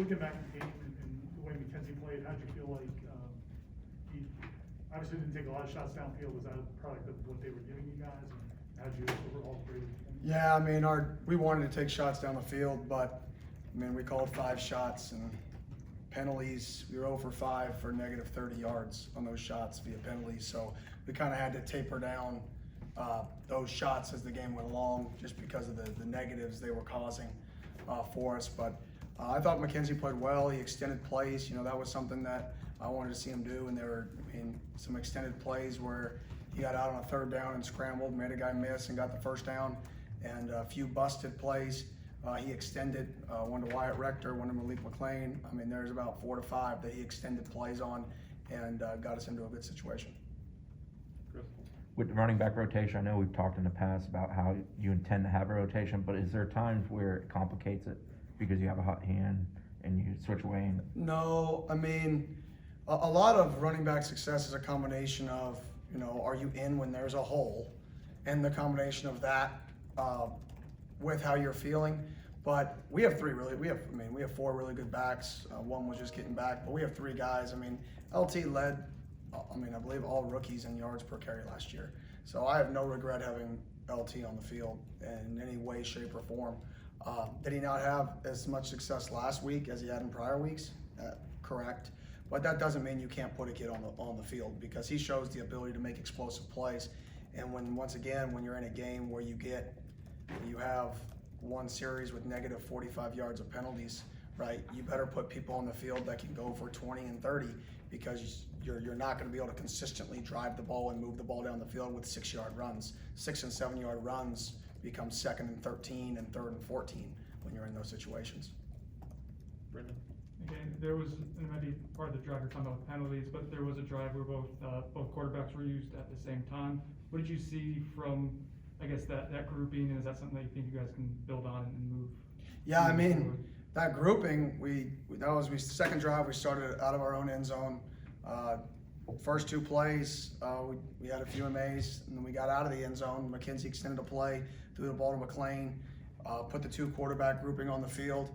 looking back at the game and the way McKenzie played, how'd you feel like, he obviously didn't take a lot of shots downfield. Was that a product of what they were giving you guys? And how'd you overall grade it? Yeah, I mean, we wanted to take shots down the field, but I mean, we called 5 shots and penalties. We were 0 for 5 for negative 30 yards on those shots via penalties. So we kind of had to taper down those shots as the game went along, just because of the negatives they were causing for us. But I thought McKenzie played well. He extended plays. You know, that was something that I wanted to see him do. And there were, I mean, some extended plays where he got out on a 3rd down and scrambled, made a guy miss and got the 1st down. And a few busted plays. He extended one to Wyatt Rector, one to Malik McLean. I mean, there's about 4 to 5 that he extended plays on and got us into a good situation. With the running back rotation, I know we've talked in the past about how you intend to have a rotation, but is there times where it complicates it because you have a hot hand and you switch away? No, I mean, a lot of running back success is a combination of, you know, are you in when there's a hole, and the combination of that with how you're feeling. But we have 4 really good backs. One was just getting back, but we have 3 guys. I mean, LT led, I believe all rookies in yards per carry last year. So I have no regret having LT on the field in any way, shape, or form. Did he not have as much success last week as he had in prior weeks? Correct. But that doesn't mean you can't put a kid on the field, because he shows the ability to make explosive plays. And once again, when you're in a game where you have one series with negative 45 yards of penalties, right? You better put people on the field that can go for 20 and 30, because you're not going to be able to consistently drive the ball and move the ball down the field with 6-yard runs. 6 and 7-yard runs become 2nd and 13 and 3rd and 14 when you're in those situations. Brendan. Okay, there was, and it might be part of the drive you're talking about with penalties, but there was a drive where both quarterbacks were used at the same time. What did you see from, I guess, that grouping, and is that something that you think you guys can build on and move? Yeah, I mean, forward? that grouping, that was second drive. We started out of our own end zone. First 2 plays, we had a few MAs, and then we got out of the end zone. McKenzie extended a play, threw the ball to McLean, put the 2 quarterback grouping on the field,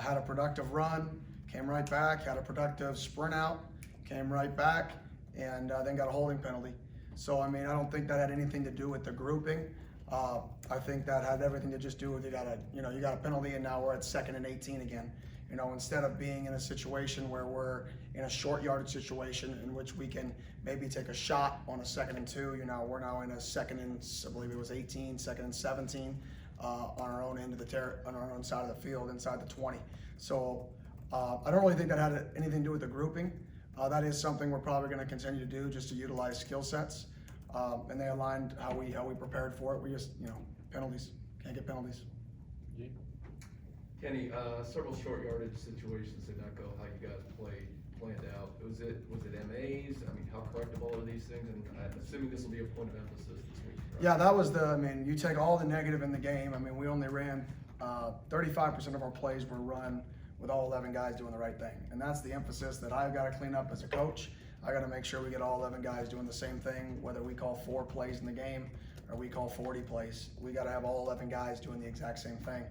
had a productive run, came right back, had a productive sprint out, came right back, and then got a holding penalty. So, I mean, I don't think that had anything to do with the grouping. I think that had everything to just do with you got a penalty, and now we're at 2nd and 18 again. You know, instead of being in a situation where we're in a short yardage situation in which we can maybe take a shot on a 2nd and 2, we're now in a 2nd and, I believe it was 18, 2nd and 17 on our own end of on our own side of the field, inside the 20. So I don't really think that had anything to do with the grouping. That is something we're probably going to continue to do, just to utilize skill sets. And they aligned how we prepared for it. We just, penalties, can't get penalties. Kenny, several short yardage situations did not go how you guys planned out. Was it MAs? I mean, how correctable are these things? And I'm assuming this will be a point of emphasis this week. Right? Yeah, that was you take all the negative in the game. I mean, we only ran 35% of our plays were run with all 11 guys doing the right thing. And that's the emphasis that I've got to clean up as a coach. I got to make sure we get all 11 guys doing the same thing, whether we call 4 plays in the game or we call 40 plays. We got to have all 11 guys doing the exact same thing.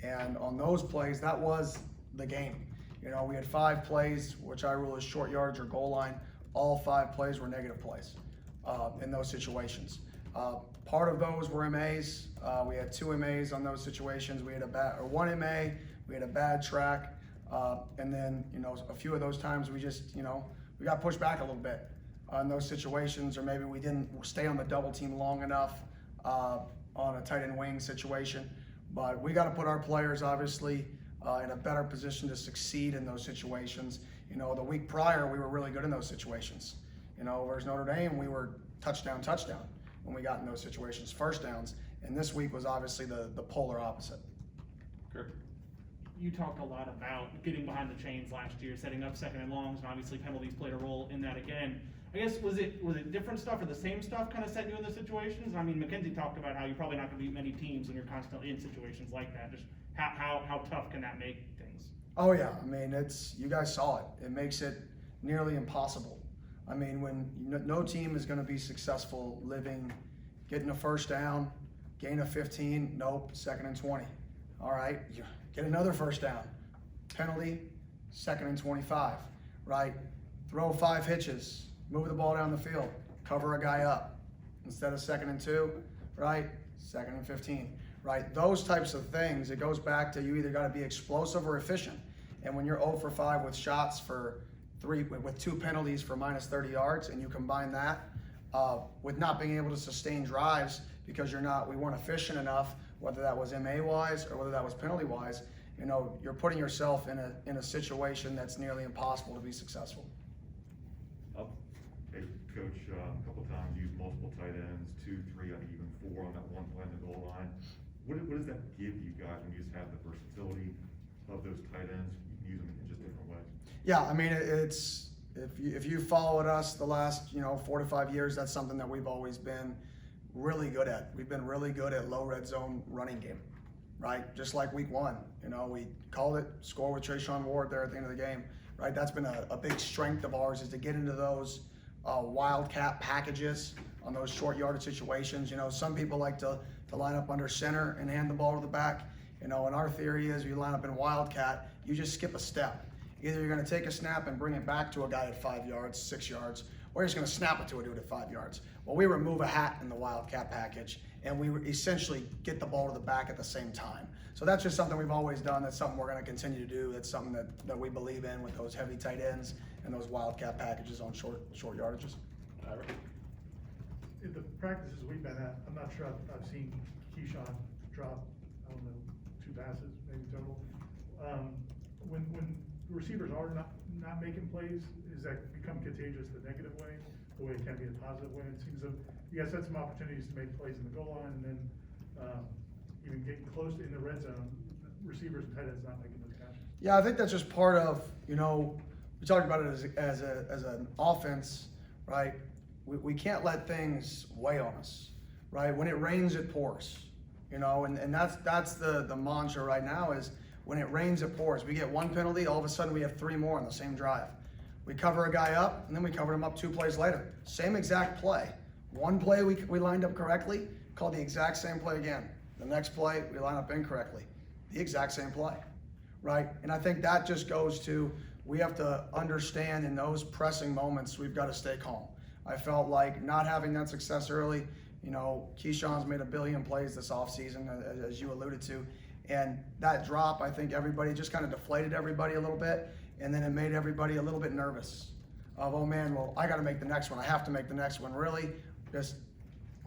And on those plays, that was the game. We had 5 plays, which I rule as short yardage or goal line. All 5 plays were negative plays in those situations. Part of those were MAs. We had 2 MAs on those situations. We had one MA, we had a bad track, and then a few of those times we just we got pushed back a little bit on those situations, or maybe we didn't stay on the double team long enough on a tight end wing situation. But we got to put our players obviously in a better position to succeed in those situations. The week prior we were really good in those situations. Whereas Notre Dame, we were touchdown when we got in those situations, first downs. And this week was obviously the polar opposite. Kirk. You talked a lot about getting behind the chains last year, setting up 2nd and longs, and obviously penalties played a role in that again. I guess, was it different stuff or the same stuff kind of setting you in the situations? I mean, McKenzie talked about how you're probably not going to beat many teams when you're constantly in situations like that. Just how tough can that make things? Oh yeah, I mean, you guys saw it. It makes it nearly impossible. I mean, when no team is going to be successful getting a first down, gain of 15, nope, 2nd and 20. All right, get another first down, penalty, 2nd and 25, right? Throw 5 hitches, move the ball down the field, cover a guy up. Instead of 2nd and 2, right? 2nd and 15, right? Those types of things, it goes back to you either got to be explosive or efficient. And when you're 0 for 5 with shots for 3, with 2 penalties for minus 30 yards, and you combine that with not being able to sustain drives because we weren't efficient enough, whether that was MA wise or whether that was penalty wise, you know, you're putting yourself in a situation that's nearly impossible to be successful. Hey, Coach, a couple times you used multiple tight ends, 2, 3, I think even 4 on that one play on the goal line. What does that give you guys when you just have the versatility of those tight ends? You can use them in just different ways. Yeah, I mean, it's if you followed us the last 4 to 5 years, that's something that we've always been really good at. We've been really good at low red zone running game, right? Just like week 1, we called it, score with Trayshawn Ward there at the end of the game, right? That's been a big strength of ours, is to get into those wildcat packages on those short yardage situations. Some people like to line up under center and hand the ball to the back. And our theory is, you line up in wildcat, you just skip a step. Either you're going to take a snap and bring it back to a guy at 5 yards, 6 yards, or you're just going to snap it to a dude at 5 yards. Well, we remove a hat in the wildcat package, and we essentially get the ball to the back at the same time. So that's just something we've always done. That's something we're going to continue to do. That's something that we believe in with those heavy tight ends and those wildcat packages on short yardages. In the practices we've been at, I'm not sure I've seen Keyshawn drop, 2 passes, maybe total. When receivers are not making plays, does that become contagious the negative way, the way it can be the positive way? It seems that you guys had some opportunities to make plays in the goal line, and then even getting close in the red zone, receivers and tight ends not making those catches. Yeah, I think that's just part of, we talked about it as an offense, right? We can't let things weigh on us, right? When it rains, it pours, and that's the mantra right now is, when it rains, it pours. We get 1 penalty, all of a sudden we have 3 more on the same drive. We cover a guy up, and then we covered him up 2 plays later. Same exact play. 1 play we lined up correctly, called the exact same play again. The next play, we line up incorrectly. The exact same play, right? And I think that just goes to, we have to understand in those pressing moments, we've got to stay calm. I felt like not having that success early, Keyshawn's made 1 billion plays this offseason, as you alluded to. And that drop, I think everybody just kind of deflated everybody a little bit, and then it made everybody a little bit nervous of, oh man, well, I got to make the next one. I have to make the next one. Really, just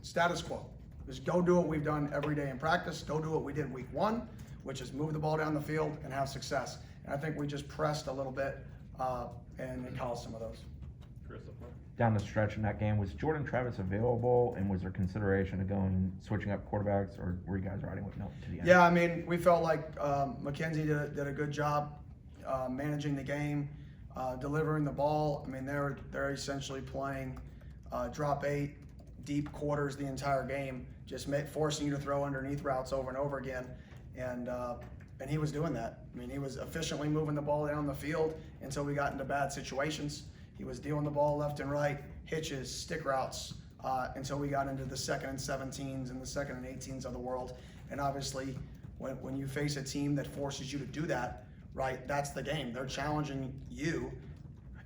status quo. Just go do what we've done every day in practice. Go do what we did week 1, which is move the ball down the field and have success. And I think we just pressed a little bit, and it caused some of those. Down the stretch in that game, was Jordan Travis available, and was there consideration of switching up quarterbacks, or were you guys riding with Milton to the end? Yeah, I mean, we felt like McKenzie did a good job managing the game, delivering the ball. I mean, they're essentially playing drop 8, deep quarters the entire game, just forcing you to throw underneath routes over and over again, and he was doing that. I mean, he was efficiently moving the ball down the field until we got into bad situations. He was dealing the ball left and right, hitches, stick routes, until we got into the 2nd and 17s and the 2nd and 18s of the world. And obviously, when you face a team that forces you to do that, right, that's the game. They're challenging you.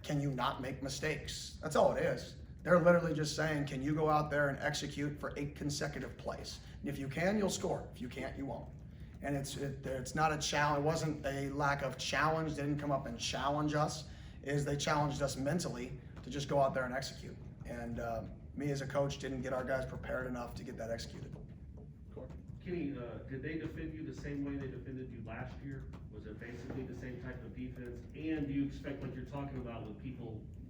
Can you not make mistakes? That's all it is. They're literally just saying, can you go out there and execute for 8 consecutive plays? And if you can, you'll score. If you can't, you won't. And it's not a challenge. It wasn't a lack of challenge. They didn't come up and challenge us. They challenged us mentally to just go out there and execute. And me as a coach didn't get our guys prepared enough to get that executed. Kenny, did they defend you the same way they defended you last year? Was it basically the same type of defense? And do you expect, like you're talking about with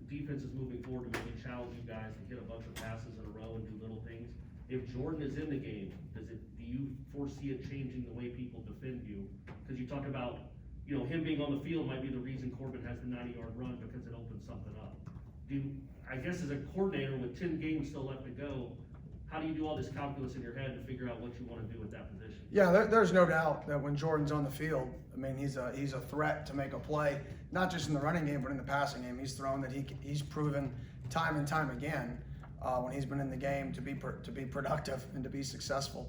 defenses moving forward to maybe challenge you guys to hit a bunch of passes in a row and do little things? If Jordan is in the game, do you foresee it changing the way people defend you? Because you talk about, him being on the field might be the reason Corbin has the 90-yard run, because it opens something up. I guess as a coordinator with 10 games still left to go, how do you do all this calculus in your head to figure out what you want to do at that position? Yeah, there's no doubt that when Jordan's on the field, I mean, he's a threat to make a play, not just in the running game, but in the passing game. He's thrown that he's proven time and time again when he's been in the game to be productive and to be successful.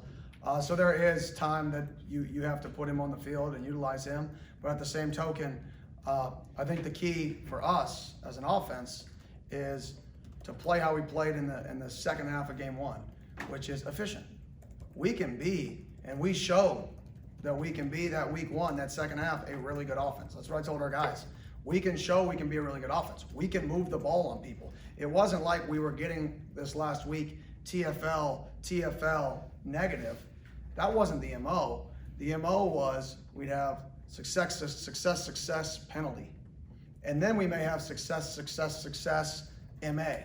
So there is time that you have to put him on the field and utilize him, but at the same token, I think the key for us as an offense is to play how we played in the second half of game one, which is efficient. We can be, and we showed that we can be that week one, that second half, a really good offense. That's what I told our guys. We can show we can be a really good offense. We can move the ball on people. It wasn't like we were getting this last week TFL negative. That wasn't the MO. The MO was we'd have success penalty. And then we may have success MA,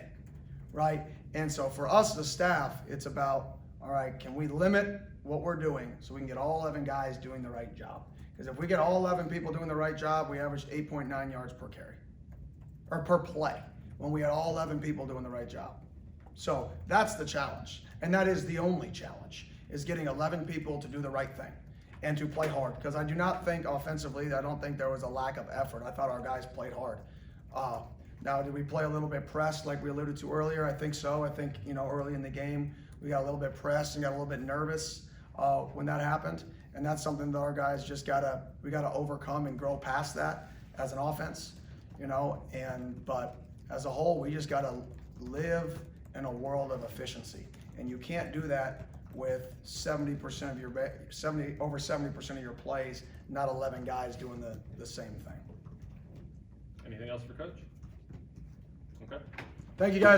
right? And so for us, the staff, it's about, all right, can we limit what we're doing so we can get all 11 guys doing the right job? Because if we get all 11 people doing the right job, we average 8.9 yards per carry, or per play, when we had all 11 people doing the right job. So that's the challenge, and that is the only challenge, is getting 11 people to do the right thing and to play hard. Because I do not think offensively, I don't think there was a lack of effort. I thought our guys played hard. Now, did we play a little bit pressed like we alluded to earlier? I think so. I think, early in the game, we got a little bit pressed and got a little bit nervous when that happened. And that's something that our guys we gotta overcome and grow past that as an offense, but as a whole, we just gotta live in a world of efficiency. And you can't do that with 70% of over 70% of your plays, not 11 guys doing the same thing. Anything else for Coach? Okay. Thank you, guys.